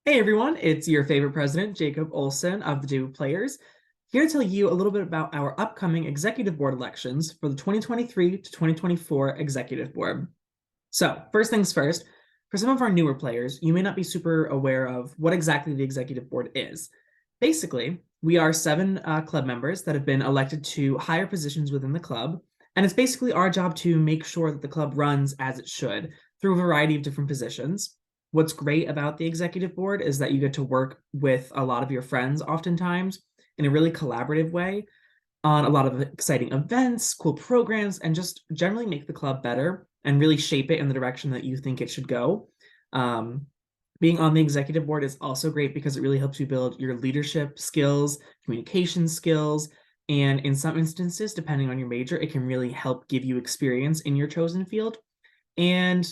Hey everyone, it's your favorite president, Jacob Olson of the JWU Players, here to tell you a little bit about our upcoming executive board elections for the 2023 to 2024 executive board. So, first things first, for some of our newer players, you may not be super aware of what exactly the executive board is. Basically, we are seven club members that have been elected to higher positions within the club, and it's basically our job to make sure that the club runs as it should through a variety of different positions. What's great about the executive board is that you get to work with a lot of your friends oftentimes in a really collaborative way on a lot of exciting events, cool programs, and just generally make the club better and really shape it in the direction that you think it should go. Um, Being on the executive board is also great because it really helps you build your leadership skills, communication skills, and in some instances, depending on your major, it can really help give you experience in your chosen field. And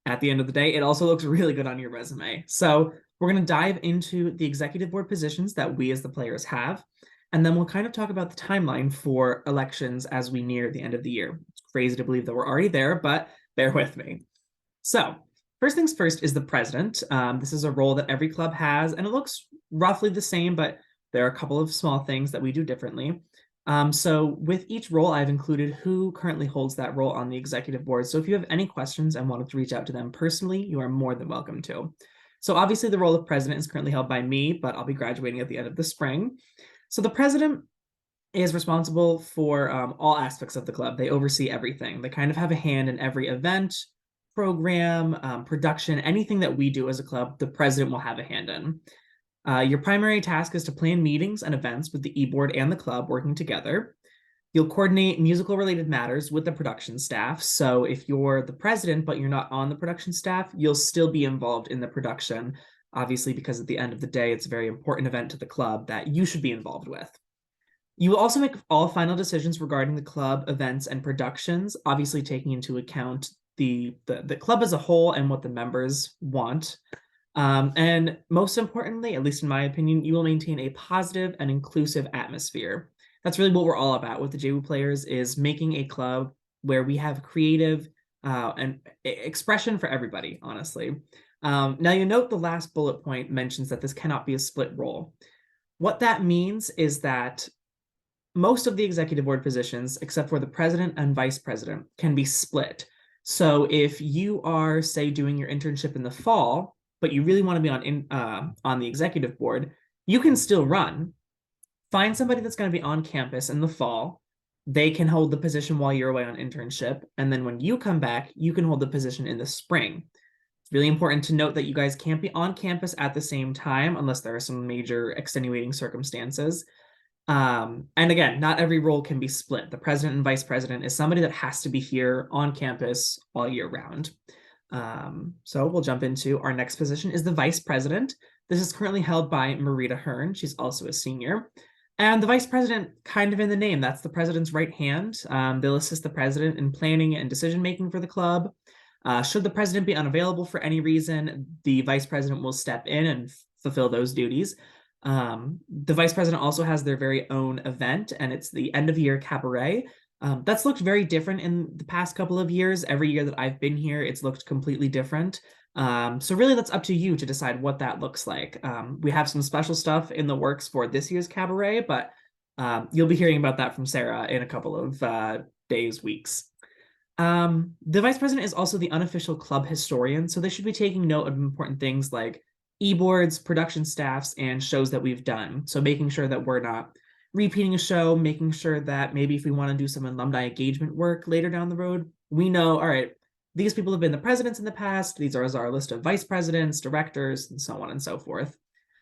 at the end of the day, it also looks really good on your resume. So we're going to dive into the executive board positions that we as the players have. And then we'll kind of talk about the timeline for elections as we near the end of the year. It's crazy to believe that we're already there, but bear with me. So, first things first is the president. This is a role that every club has, and it looks roughly the same, but there are a couple of small things that we do differently. So with each role, I've included who currently holds that role on the executive board. So if you have any questions and wanted to reach out to them personally, you are more than welcome to. So obviously the role of president is currently held by me, but I'll be graduating at the end of the spring. So the president is responsible for all aspects of the club. They oversee everything. They kind of have a hand in every event, program, production, anything that we do as a club, the president will have a hand in. Your primary task is to plan meetings and events with the e-board and the club working together. You'll coordinate musical related matters with the production staff. So if you're the president, but you're not on the production staff, you'll still be involved in the production, obviously, because at the end of the day, it's a very important event to the club that you should be involved with. You will also make all final decisions regarding the club events and productions, obviously taking into account the club as a whole and what the members want. And most importantly, at least in my opinion, you will maintain a positive and inclusive atmosphere. That's really what we're all about with the JWU Players, is making a club where we have creative and expression for everybody, honestly. Now you note the last bullet point mentions that this cannot be a split role. What that means is that most of the executive board positions, except for the president and vice president, can be split. So if you are, say, doing your internship in the fall, but you really want to be on the executive board, you can still run. Find somebody that's going to be on campus in the fall. They can hold the position while you're away on internship. And then when you come back, you can hold the position in the spring. It's really important to note that you guys can't be on campus at the same time unless there are some major extenuating circumstances. And again, not every role can be split. The president and vice president is somebody that has to be here on campus all year round. So we'll jump into our next position is the vice president. This is currently held by Marita Hearn. She's also a senior. And the vice president, kind of in the name, that's the president's right hand. They'll assist the president in planning and decision making for the club. Should the president be unavailable for any reason, the vice president will step in and fulfill those duties. The vice president also has their very own event, and it's the end of year cabaret. That's looked very different in the past couple of years. Every year that I've been here, it's looked completely different. So really that's up to you to decide what that looks like. We have some special stuff in the works for this year's cabaret, but you'll be hearing about that from Sarah in a couple of days, weeks. The vice president is also the unofficial club historian, so they should be taking note of important things like e-boards, production staffs, and shows that we've done. So making sure that we're not repeating a show, making sure that maybe if we want to do some alumni engagement work later down the road, we know, all right, these people have been the presidents in the past. These are our list of vice presidents, directors, and so on and so forth.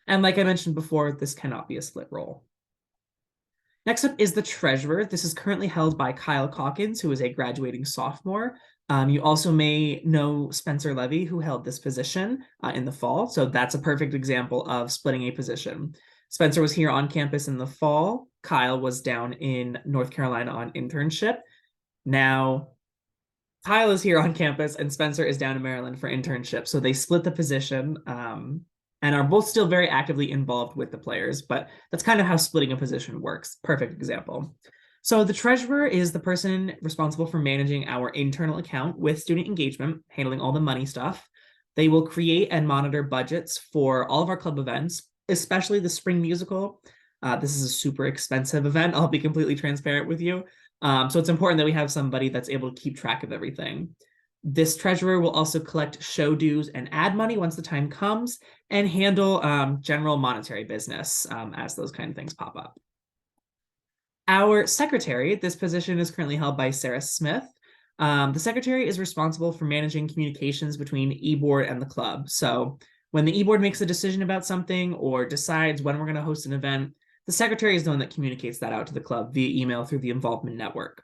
And like I mentioned before, this cannot be a split role. Next up is the treasurer. This is currently held by Kyle Calkins, who is a graduating sophomore. You also may know Spencer Levy, who held this position in the fall. So that's a perfect example of splitting a position. Spencer was here on campus in the fall. Kyle was down in North Carolina on internship. Now, Kyle is here on campus and Spencer is down in Maryland for internship. So they split the position and are both still very actively involved with the players, but that's kind of how splitting a position works. Perfect example. So the treasurer is the person responsible for managing our internal account with student engagement, handling all the money stuff. They will create and monitor budgets for all of our club events, especially the spring musical. This is a super expensive event. I'll be completely transparent with you. So it's important that we have somebody that's able to keep track of everything. This treasurer will also collect show dues and ad money once the time comes and handle general monetary business as those kind of things pop up. Our secretary, this position is currently held by Sarah Smith. The secretary is responsible for managing communications between eBoard and the club. So when the eBoard makes a decision about something or decides when we're going to host an event, the secretary is the one that communicates that out to the club via email through the involvement network.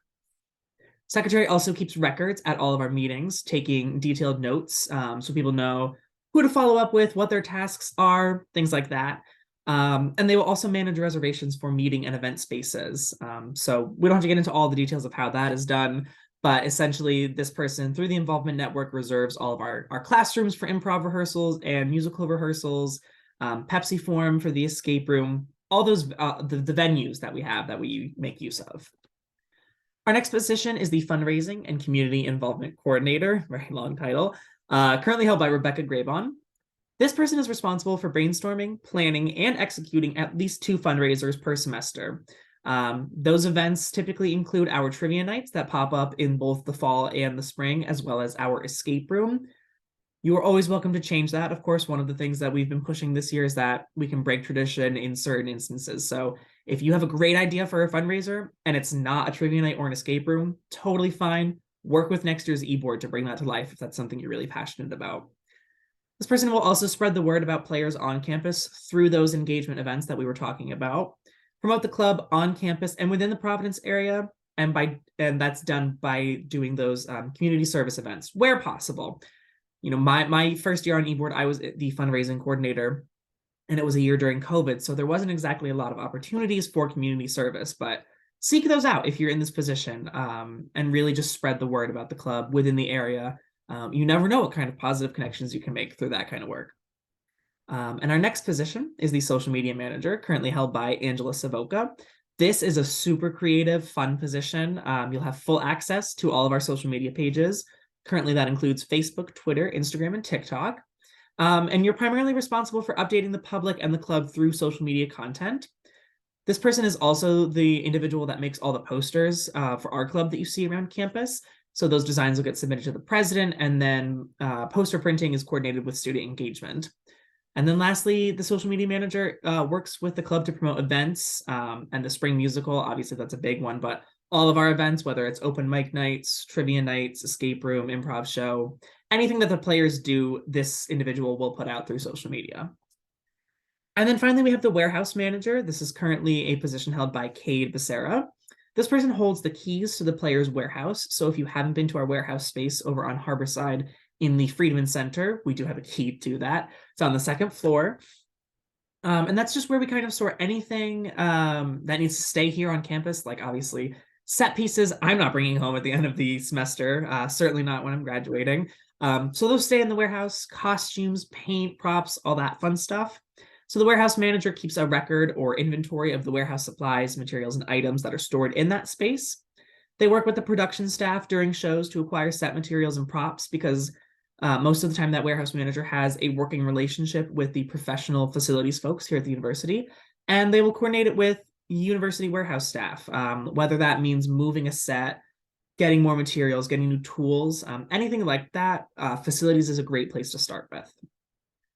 Secretary also keeps records at all of our meetings, taking detailed notes so people know who to follow up with, what their tasks are, things like that. And they will also manage reservations for meeting and event spaces. So we don't have to get into all the details of how that is done, but essentially this person through the involvement network reserves all of our classrooms for improv rehearsals and musical rehearsals, Pepsi Forum for the escape room, all those the venues that we have that we make use of. Our next position is the Fundraising and Community Involvement Coordinator, very long title, currently held by Rebecca Graybon. This person is responsible for brainstorming, planning, and executing at least 2 fundraisers per semester. Those events typically include our trivia nights that pop up in both the fall and the spring, as well as our escape room. You are always welcome to change that. Of course, one of the things that we've been pushing this year is that we can break tradition in certain instances. So if you have a great idea for a fundraiser and it's not a trivia night or an escape room, totally fine. Work with next year's eBoard to bring that to life if that's something you're really passionate about. This person will also spread the word about players on campus through those engagement events that we were talking about, promote the club on campus and within the Providence area, and that's done by doing those community service events where possible. You know, my first year on eBoard, I was the fundraising coordinator, and it was a year during COVID, so there wasn't exactly a lot of opportunities for community service, but seek those out if you're in this position, and really just spread the word about the club within the area. You never know what kind of positive connections you can make through that kind of work. And our next position is the social media manager, currently held by Angela Savoca. This is a super creative, fun position. You'll have full access to all of our social media pages. Currently, that includes Facebook, Twitter, Instagram, and TikTok. And you're primarily responsible for updating the public and the club through social media content. This person is also the individual that makes all the posters for our club that you see around campus. So those designs will get submitted to the president, and then poster printing is coordinated with student engagement. And then lastly, the social media manager works with the club to promote events and the spring musical. Obviously, that's a big one, but all of our events, whether it's open mic nights, trivia nights, escape room, improv show, anything that the players do, this individual will put out through social media. And then finally, we have the warehouse manager. This is currently a position held by Cade Becerra. This person holds the keys to the player's warehouse. So if you haven't been to our warehouse space over on Harborside in the Friedman Center, we do have a key to that. It's on the 2nd floor. And that's just where we kind of store anything that needs to stay here on campus, like obviously set pieces I'm not bringing home at the end of the semester, certainly not when I'm graduating. So those stay in the warehouse, costumes, paint, props, all that fun stuff. So the warehouse manager keeps a record or inventory of the warehouse supplies, materials, and items that are stored in that space. They work with the production staff during shows to acquire set materials and props because most of the time that warehouse manager has a working relationship with the professional facilities folks here at the university, and they will coordinate it with university warehouse staff, whether that means moving a set, getting more materials, getting new tools, anything like that. Facilities is a great place to start with.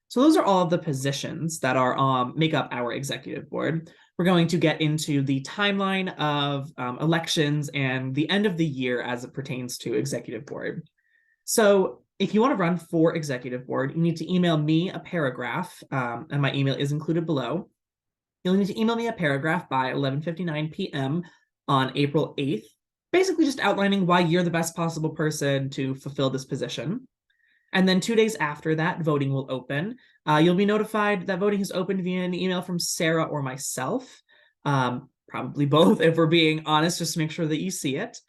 So those are all of the positions that are make up our executive board. We're going to get into the timeline of elections and the end of the year as it pertains to executive board. So if you want to run for executive board, you need to email me a paragraph, and my email is included below. You'll need to email me a paragraph by 11:59 p.m. on April 8th, basically just outlining why you're the best possible person to fulfill this position. And then 2 days after that, voting will open. You'll be notified that voting has opened via an email from Sarah or myself, probably both if we're being honest, just to make sure that you see it.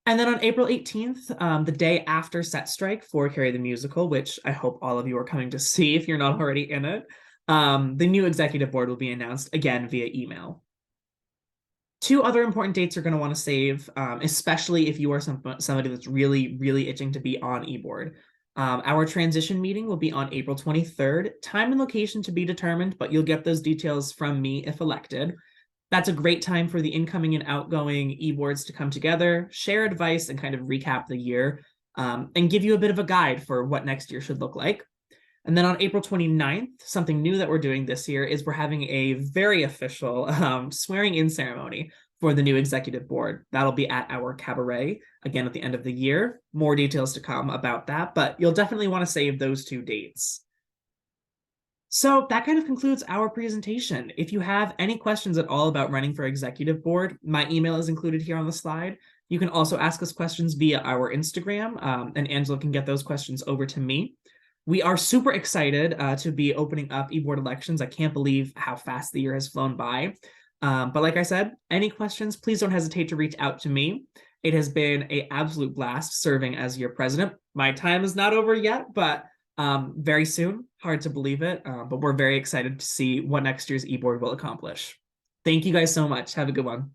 And then on April 18th, the day after Set Strike for Carrie the Musical, which I hope all of you are coming to see if you're not already in it, the new executive board will be announced again via email. 2 other important dates you're going to want to save, especially if you are somebody that's really, really itching to be on eBoard. Our transition meeting will be on April 23rd. Time and location to be determined, but you'll get those details from me if elected. That's a great time for the incoming and outgoing e-boards to come together, share advice, and kind of recap the year, and give you a bit of a guide for what next year should look like. And then on April 29th, something new that we're doing this year is we're having a very official swearing in ceremony for the new executive board. That'll be at our cabaret again at the end of the year. More details to come about that, but you'll definitely want to save those 2 dates. So that kind of concludes our presentation. If you have any questions at all about running for executive board, my email is included here on the slide. You can also ask us questions via our Instagram, and Angela can get those questions over to me. We are super excited to be opening up eBoard elections. I can't believe how fast the year has flown by. But like I said, any questions, please don't hesitate to reach out to me. It has been an absolute blast serving as your president. My time is not over yet, but very soon. Hard to believe it, but we're very excited to see what next year's eBoard will accomplish. Thank you guys so much. Have a good one.